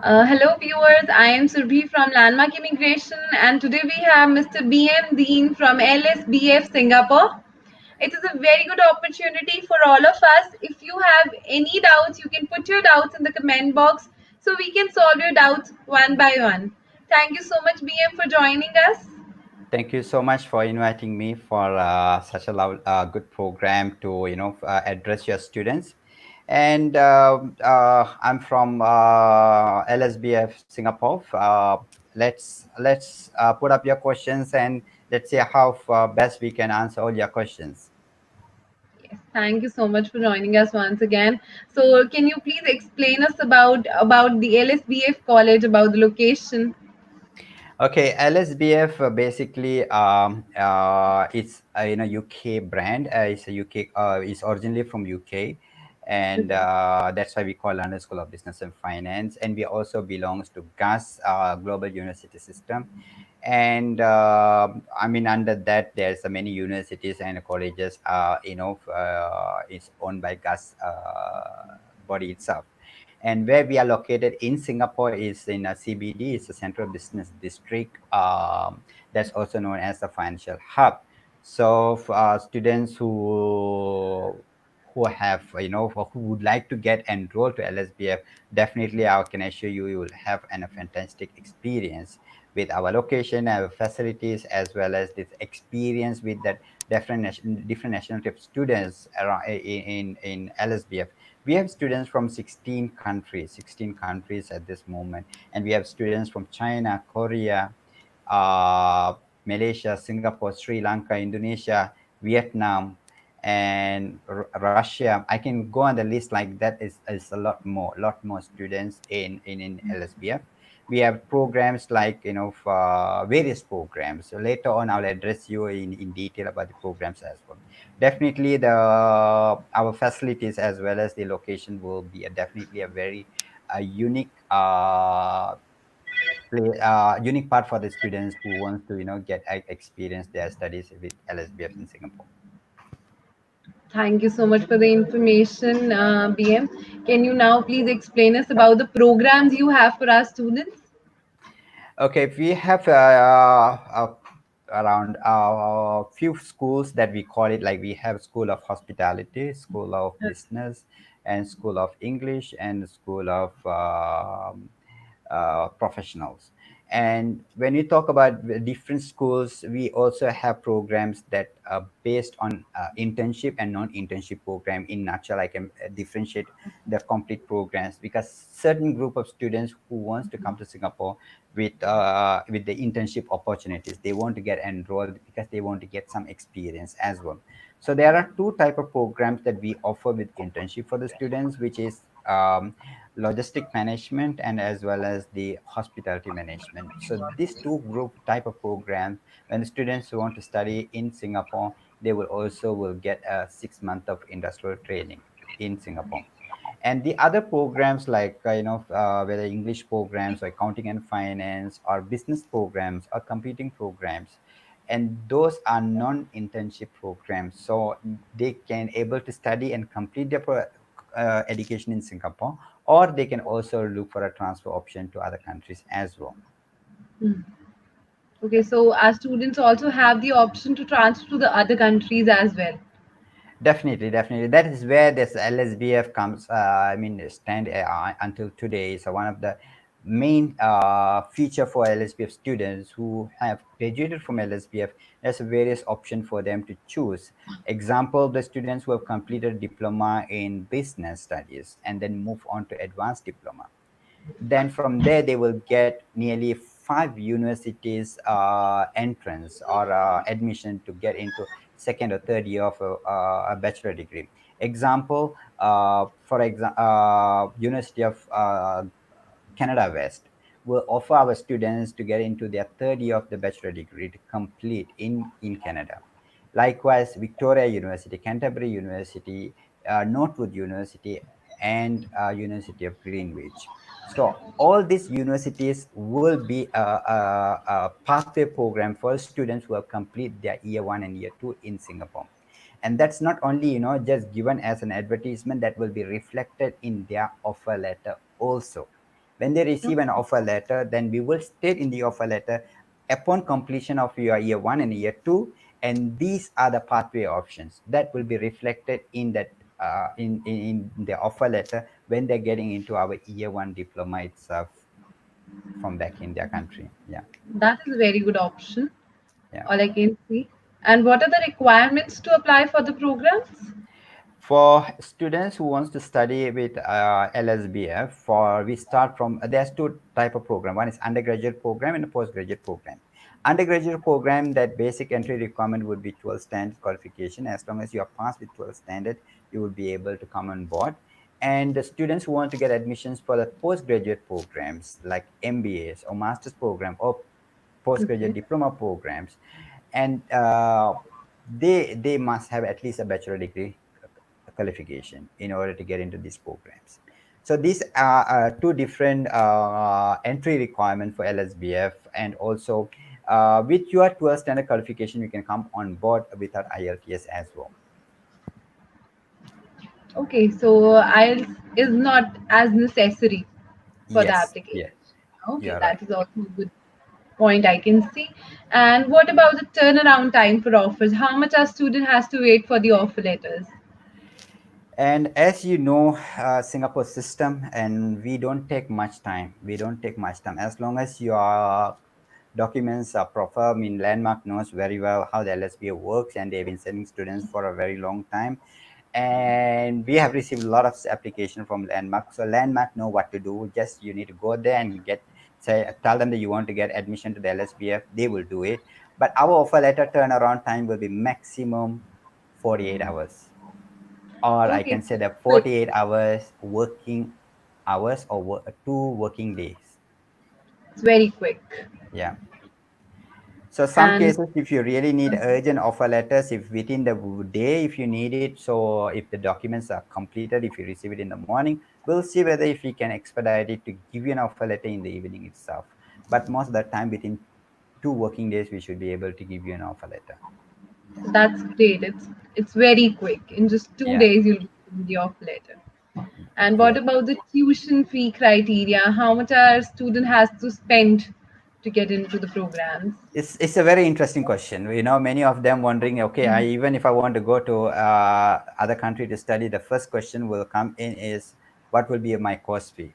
Hello, viewers. I am Surbhi from Landmark Immigration, and today we have Mr. B.M. Dean from LSBF Singapore. It is a very good opportunity for all of us. If you have any doubts, you can put your doubts in the comment box so we can solve your doubts one by one. Thank you so much, BM, for joining us. Thank you so much for inviting me for such a good program to address your students. And I'm from LSBF Singapore. Let's put up your questions and let's see how best we can answer all your questions. Yes, thank you so much for joining us once again. So, can you please explain us about the LSBF college, about the location? Okay, LSBF basically it's UK brand. It's a UK. It's originally from UK, and Okay. that's why we call London School of Business and Finance. And we also belongs to GUS Global University System. And I mean under that there's many universities and colleges. It's owned by GUS body itself, and where we are located in Singapore is in a CBD. It's a Central Business District. That's also known as the financial hub. So for students who have who would like to get enrolled to LSBF, definitely I can assure you you will have a fantastic experience with our location, our facilities, as well as this experience with that different nationality of students around in LSBF. We have students from 16 countries at this moment, and we have students from China, Korea, uh, Malaysia, Singapore, Sri Lanka, Indonesia, Vietnam, and Russia. I can go on the list like that. Is a lot more students in LSBF. We have programs like for various programs. So later on, I'll address you in detail about the programs as well. Definitely, the our facilities as well as the location will be definitely a very unique unique part for the students who wants to get experience their studies with LSBF in Singapore. Thank you so much for the information, BM. Can you now please explain us about the programs you have for our students? Okay, we have around few schools that we call it, like we have School of Hospitality, School of Business, and School of English, and School of professionals. And when we talk about the different schools, we also have programs that are based on internship and non-internship program. In nutshell, I can differentiate the complete programs, because certain group of students who wants to come to Singapore with the internship opportunities, they want to get enrolled because they want to get some experience as well. So there are two type of programs that we offer with internship for the students, which is logistic management and as well as the hospitality management. So these two group type of programs, when the students want to study in Singapore, they will also will get a 6 month of industrial training in Singapore. And the other programs like whether English programs or accounting and finance or business programs or computing programs, and those are non-internship programs, so they can able to study and complete their education in Singapore, or they can also look for a transfer option to other countries as well. Hmm. Okay, so our students also have the option to transfer to the other countries as well. Definitely, definitely. That is where this LSBF comes. I mean, stand until today is one of the main feature for LSBF students who have graduated from LSBF. There's a various option for them to choose. Example: the students who have completed diploma in business studies and then move on to advanced diploma. Then from there they will get nearly 5 universities entrance or admission to get into second or third year of a bachelor degree. Example, for example, University of Canada West will offer our students to get into their third year of the bachelor degree to complete in Canada. Likewise, Victoria University, Canterbury University, Northwood University, and University of Greenwich. So all these universities will be a pathway program for students who have complete their year one and year two in Singapore. And that's not only just given as an advertisement, that will be reflected in their offer letter also. When they receive an offer letter, then we will state in the offer letter, upon completion of your year one and year two, and these are the pathway options that will be reflected in that in the offer letter when they're getting into our year one diploma itself from back in their country. Yeah, That is a very good option, yeah. all I can see. And what are the requirements to apply for the programs? For students who wants to study with LSBF, for we start from there's two type of program. One is undergraduate program and a postgraduate program. Undergraduate program, that basic entry requirement would be 12 standard qualification. As long as you are passed with 12 standard, you will be able to come on board. And the students who want to get admissions for the postgraduate programs like MBAs or master's program or postgraduate Okay. diploma programs, and they must have at least a bachelor degree qualification in order to get into these programs. So these are two different entry requirements for LSBF, and also with your 12 standard qualification, you can come on board without IELTS as well. Okay, so IELTS is not as necessary for the Yes, application. yes, you Okay, are right. that is also a good point I can see. And what about the turnaround time for offers? How much a student has to wait for the offer letters? And as you know, Singapore system, and we don't take much time. We don't take much time as long as your documents are proper. I mean, Landmark knows very well how the LSBA works, and they've been sending students for a very long time. And we have received a lot of application from Landmark. So Landmark know what to do. Just you need to go there and tell them that you want to get admission to the LSBF. They will do it. But our offer letter turnaround time will be maximum 48 hours, or I Okay, can say that quick. 48 hours working hours, or 2 working days. It's very quick. Yeah. So some And cases, if you really need urgent offer letters, if within the day, if you need it, so if the documents are completed, if you receive it in the morning, we'll see whether if we can expedite it to give you an offer letter in the evening itself. But most of the time, within 2 working days, we should be able to give you an offer letter. Yeah. that's great. It's very quick. In just two Yeah. days, you'll get the offer letter. And what Yeah. about the tuition fee criteria? How much our student has to spend to get into the programs? It's a very interesting question. You know, many of them wondering, okay, even if I want to go to other country to study, the first question will come in is, what will be my course fee?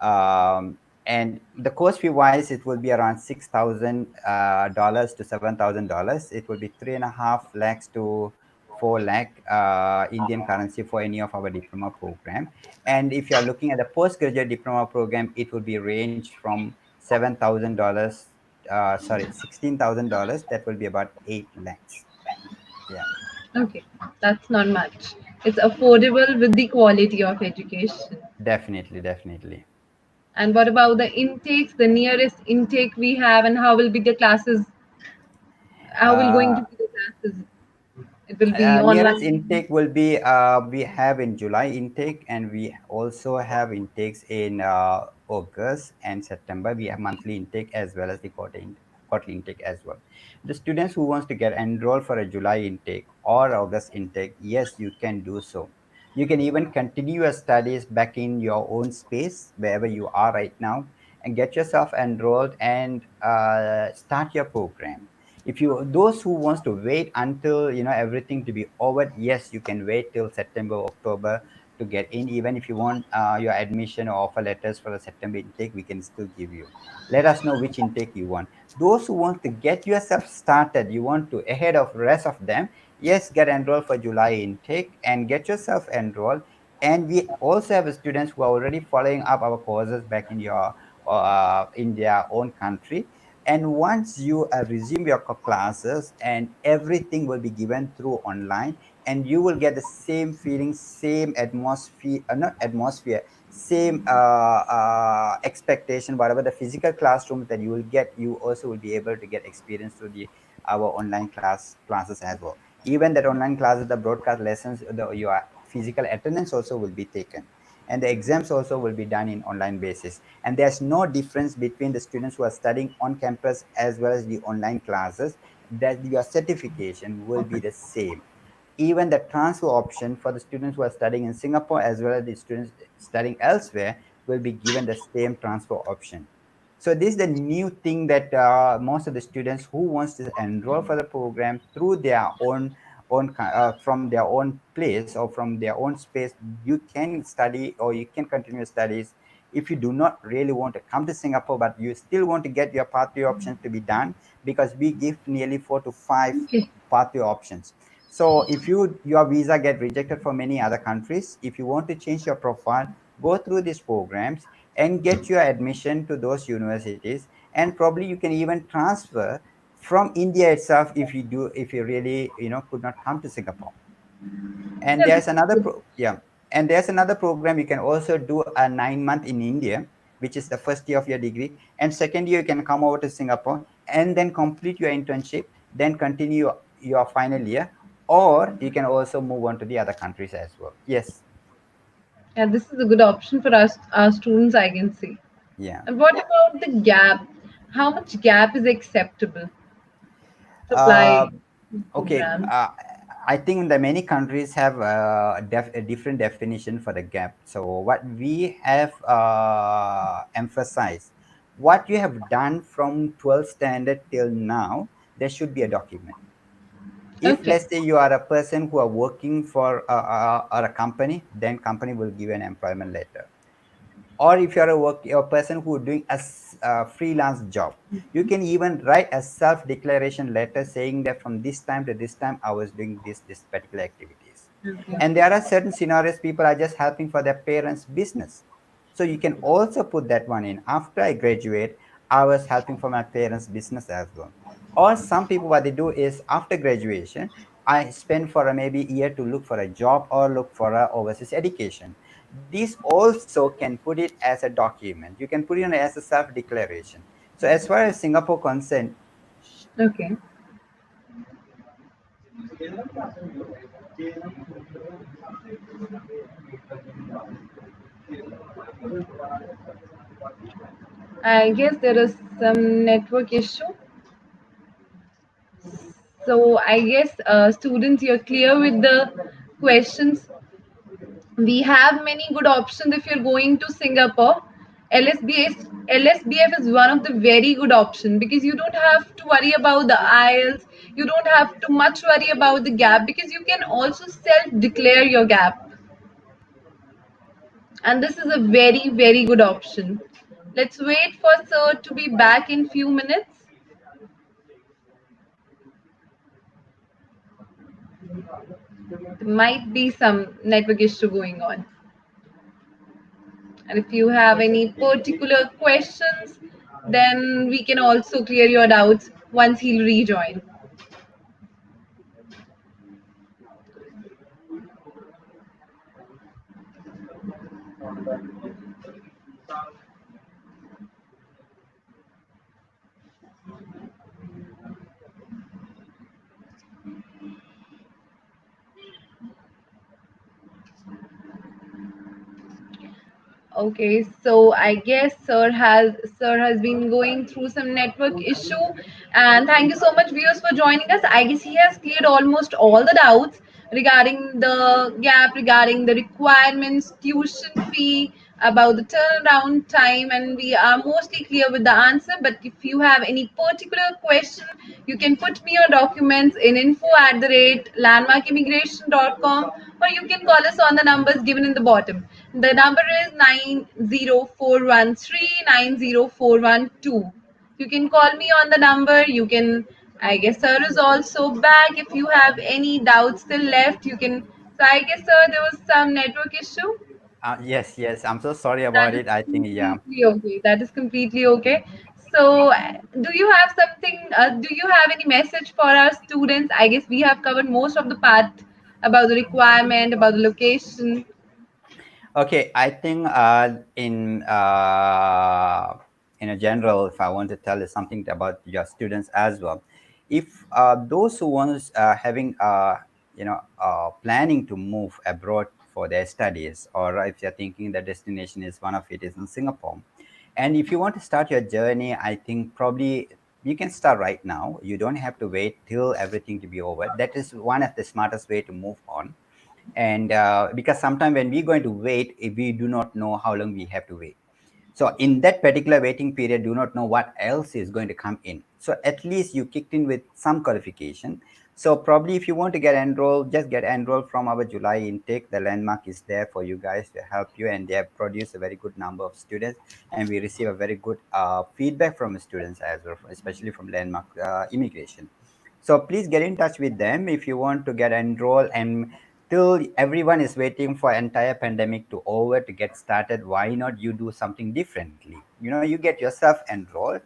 And the course fee wise, it will be around $6,000 to $7,000. It will be 3.5 lakhs to 4 lakh Indian currency for any of our diploma program. And if you are looking at the postgraduate diploma program, it will be range from $7,000, sorry, $16,000. That will be about 8 lakhs. Yeah, Okay, that's not much. It's affordable with the quality of education. definitely, definitely. And what about the intakes, the nearest intake we have, and how will be the classes? How will going to Uh, be the classes? It will be Nearest online. intake will be we have in July intake, and we also have intakes in August and September. We have monthly intake as well as the quarterly intake as well. The students who wants to get enrolled for a July intake or August intake, yes, you can do so. You can even continue your studies back in your own space wherever you are right now, and get yourself enrolled and start your program. If you, those who wants to wait until everything to be over, yes, you can wait till September, October to get in. Even if you want your admission or offer letters for the September intake, we can still give you. Let us know which intake you want. Those who want to get yourself started, you want to ahead of rest of them, yes, get enrolled for July intake and get yourself enrolled. And we also have students who are already following up our courses back in their own country. And once you resume your classes, and everything will be given through online, and you will get the same feeling, same atmosphere, not atmosphere, same expectation. Whatever the physical classroom that you will get, you also will be able to get experience through the our online classes as well. Even that online classes, the broadcast lessons, your physical attendance also will be taken, and the exams also will be done in online basis. And there's no difference between the students who are studying on campus as well as the online classes, that your certification will be the same. Even the transfer option for the students who are studying in Singapore as well as the students studying elsewhere will be given the same transfer option. So this is the new thing that most of the students who wants to enroll for the program through their own from their own place or from their own space, you can study or you can continue studies if you do not really want to come to Singapore, but you still want to get your pathway options to be done, because we give nearly 4 to 5 Okay. pathway options. So if your visa get rejected from many other countries, if you want to change your profile, go through these programs and get your admission to those universities, and probably you can even transfer from India itself if you really could not come to Singapore. And Yeah, this there's is another good. program you can also do a 9 month in India, which is the first year of your degree, and second year you can come over to Singapore and then complete your internship, then continue your final year, or you can also move on to the other countries as well. Yes. Yeah, this is a good option for us, our students, I can see. Yeah. And what about the gap? How much gap is acceptable to uh, apply okay. programs? I think that many countries have a different definition for the gap. So what we have emphasized, what you have done from 12th standard till now, there should be a document. If Okay. let's say you are a person who are working for a company, then company will give an employment letter. Or if you're a person who is doing a freelance job, you can even write a self declaration letter saying that from this time to this time I was doing this particular activities. Okay. And there are certain scenarios people are just helping for their parents business, so you can also put that one in. After I graduate, I was helping for my parents business as well. Or some people, what they do is after graduation, I spend for a maybe year to look for a job or look for a overseas education. This also can put it as a document. You can put it as a self declaration. So as far as Singapore concerned, Okay. I guess there is some network issue. So I guess students, you're clear with the questions. We have many good options if you're going to Singapore. LSBF is one of the very good option because you don't have to worry about the IELTS. You don't have to much worry about the gap because you can also self declare your gap. And this is a very, very good option. Let's wait for sir to be back in few minutes. There might be some network issue going on. And if you have any particular questions, then we can also clear your doubts once he'll rejoin. Okay, so I guess sir has been going through some network issue, and thank you so much viewers for joining us. I guess he has cleared almost all the doubts regarding the gap, regarding the requirements, tuition fee, about the turnaround time, and we are mostly clear with the answer. But if you have any particular question, you can put me your documents in info@landmarkimmigration.com, or you can call us on the numbers given in the bottom. The number is 90413 90412. You can call me on the number. You can, I guess, sir is also back. If you have any doubts still left, you can. So, I guess, sir, there was some network issue. yes, yes, I'm so sorry That about is it. I think, yeah. completely okay. That is completely okay. So, do you have something? Do you have any message for our students? I guess we have covered most of the part about the requirement, about the location. Okay, I think in a general, if I want to tell you something about your students as well, if those who want having planning to move abroad for their studies, or if you're thinking the destination is one of it is in Singapore, and if you want to start your journey, I think probably you can start right now. You don't have to wait till everything to be over. That is one of the smartest way to move on. And because sometimes when we're going to wait, if we do not know how long we have to wait, so in that particular waiting period, do not know what else is going to come in. So at least you kicked in with some qualification. So probably if you want to get enrolled, just get enrolled from our July intake. The Landmark is there for you guys to help you, and they have produced a very good number of students, and we receive a very good feedback from students as well, especially from Landmark Immigration. So please get in touch with them if you want to get enrolled. And till everyone is waiting for entire pandemic to over to get started, why not you do something differently? You get yourself enrolled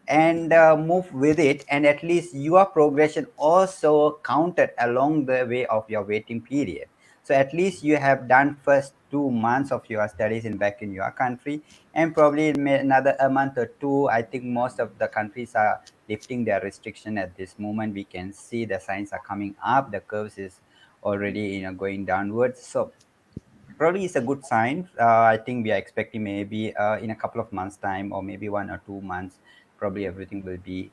and move with it, and at least your progression also counted along the way of your waiting period. So at least you have done first 2 months of your studies in back in your country, and probably in another a month or two, I think most of the countries are lifting their restriction at this moment. We can see the signs are coming up, the curves is already going downwards. So probably it's a good sign. I think we are expecting maybe in a couple of months time, or maybe 1 or 2 months, probably everything will be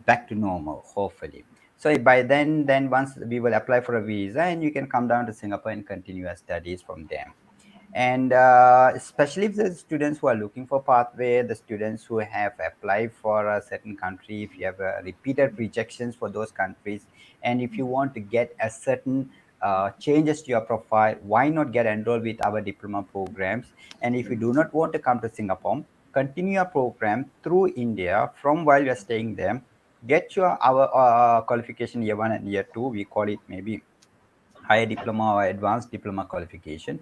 back to normal, hopefully. So by then once we will apply for a visa, and you can come down to Singapore and continue your studies from there. And especially if the students who are looking for pathway, the students who have applied for a certain country, if you have repeated rejections for those countries, and if you want to get a certain changes to your profile, why not get enrolled with our diploma programs? And if you do not want to come to Singapore, continue your program through India from while you're staying there. Get your our qualification year 1 and year 2, we call it maybe higher diploma or advanced diploma qualification.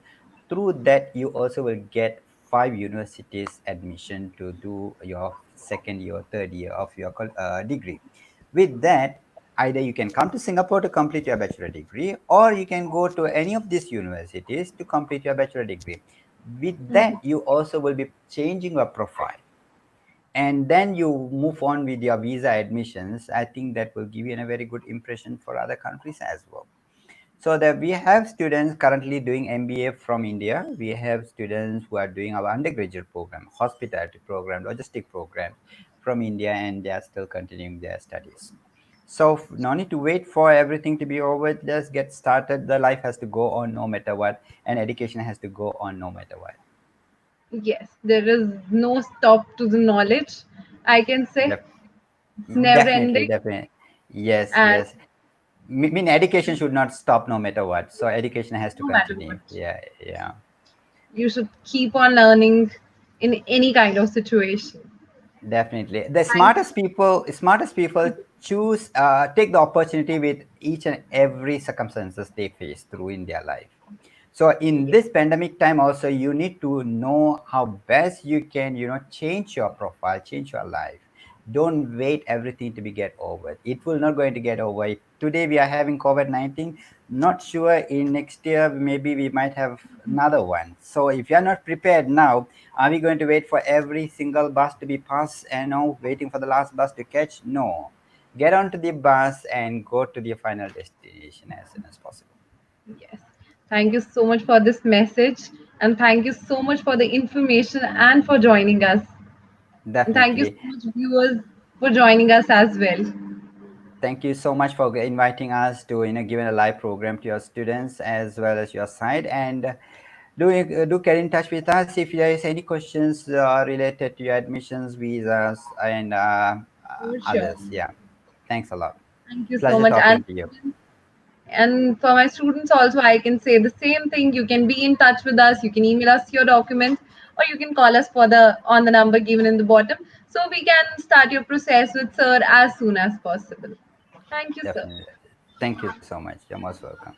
Through that, you also will get 5 universities admission to do your second year, third year of your degree. With that, either you can come to Singapore to complete your bachelor degree, or you can go to any of these universities to complete your bachelor degree. With that, you also will be changing your profile, and then you move on with your visa admissions. I think that will give you a very good impression for other countries as well. So that we have students currently doing MBA from India. We have students who are doing our undergraduate program, hospitality program, logistic program from India, and they are still continuing their studies. So no need to wait for everything to be over. Just get started. The life has to go on no matter what, and education has to go on no matter what. Yes, there is no stop to the knowledge. I can say Def- it's never Definitely, ending, definitely. Yes, and yes. Mean education should not stop no matter what. So education has to no matter what, continue. Yeah, yeah. you should keep on learning in any kind of situation. Definitely. The Thank you. smartest people choose, take the opportunity with each and every circumstances they face through in their life. So in Yes, this pandemic time also, you need to know how best you can, change your profile, change your life. Don't wait everything to be get over. It will not going to get over. Today we are having COVID-19. Not sure in next year maybe we might have another one. So if you are not prepared now, are we going to wait for every single bus to be passed and now waiting for the last bus to catch? No. Get onto the bus and go to the final destination as soon as possible. yes. Thank you so much for this message, and thank you so much for the information and for joining us. And thank you so Definitely. much, viewers, for joining us as well. Thank you so much for inviting us to giving a live program to your students as well as your side. And do get in touch with us if there is any questions related to your admissions, visas, and For sure. others. Yeah. Thanks a lot. Thank you so Pleasure much. talking to you. And for my students also, I can say the same thing. You can be in touch with us. You can email us your documents, or you can call us for the on the number given in the bottom, so we can start your process with sir as soon as possible. Thank you, sir. Definitely. Thank you so much. You're most welcome.